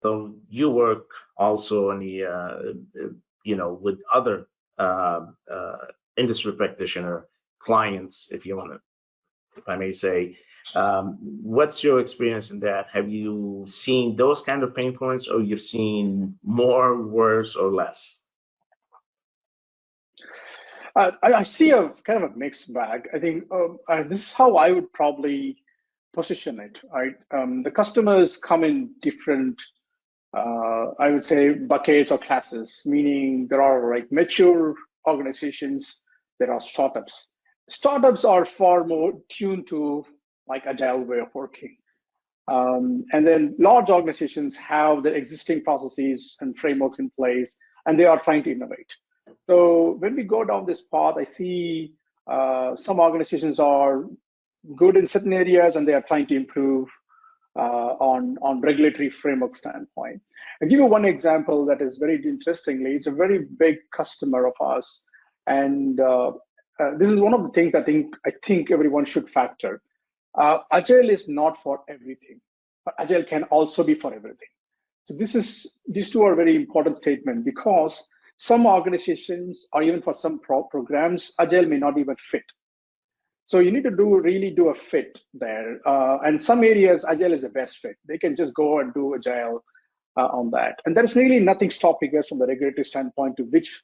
So you work also on the, with other industry practitioner clients, if you want to, if I may say. What's your experience in that? Have you seen those kind of pain points, or you've seen more, worse, or less? I see a kind of a mixed bag. I think this is how I would probably position it. Right, the customers come in different, I would say, buckets or classes. Meaning there are like mature organizations, there are startups. Startups are far more tuned to like agile way of working. And then large organizations have their existing processes and frameworks in place, and they are trying to innovate. So when we go down this path, I see some organizations are good in certain areas, and they are trying to improve on regulatory framework standpoint. I'll give you one example that is very interestingly. It's a very big customer of ours, and this is one of the things I think everyone should factor. Agile is not for everything, but Agile can also be for everything. So these two are very important statements, because some organizations, or even for some programs, Agile may not even fit. So you need to really do a fit there. And some areas, Agile is the best fit. They can just go and do Agile on that. And there's really nothing stopping us from the regulatory standpoint to which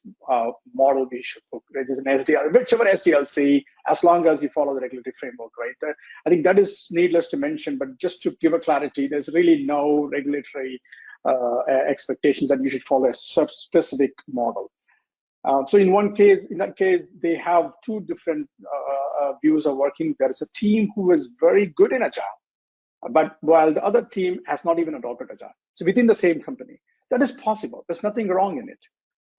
model we should book. Right? There's an SDL, whichever SDLC, as long as you follow the regulatory framework, right? I think that is needless to mention, but just to give a clarity, there's really no regulatory expectations that you should follow a specific model. So in that case, they have two different views of working. There is a team who is very good in Agile, but while the other team has not even adopted Agile. So within the same company, that is possible. There's nothing wrong in it,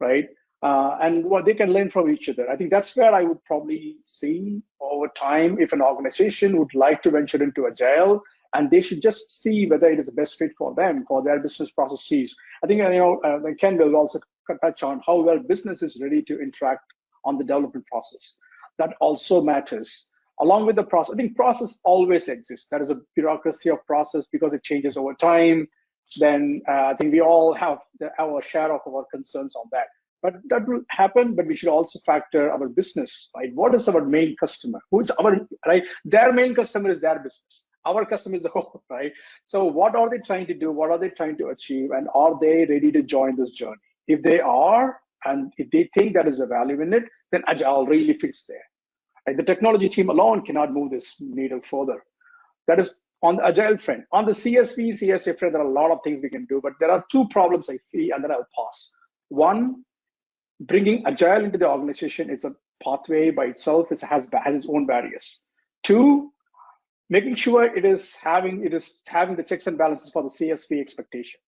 right? And what they can learn from each other. I think that's where I would probably see over time, if an organization would like to venture into Agile, and they should just see whether it is the best fit for them, for their business processes. I think, Ken will also touch on how well business is ready to interact on the development process. That also matters. Along with the process, I think process always exists. There is a bureaucracy of process because it changes over time. Then I think we all have our share of our concerns on that. But that will happen, but we should also factor our business, right? What is our main customer? Who's our, right? Their main customer is their business. Our customer is the whole, right? So what are they trying to do? What are they trying to achieve? And are they ready to join this journey? If they are, and if they think there is a value in it, then Agile really fits there. Like the technology team alone cannot move this needle further. That is on the Agile front. On the CSV, CSA front, there are a lot of things we can do, but there are two problems I see, and then I'll pause. One, bringing Agile into the organization is a pathway by itself. It has its own barriers. Two, making sure it is having the checks and balances for the CSV expectation.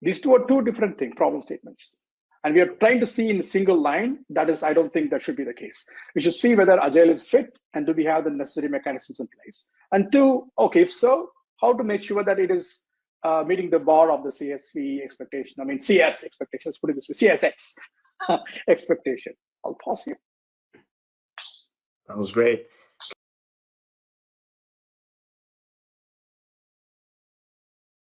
These two are two different problem statements. And we are trying to see in a single line. That is, I don't think that should be the case. We should see whether Agile is fit, and do we have the necessary mechanisms in place. And two, okay, if so, how to make sure that it is meeting the bar of the CSV expectation. I mean, CS expectation, let's put it this way, CSX expectation. I'll pause here. That was great.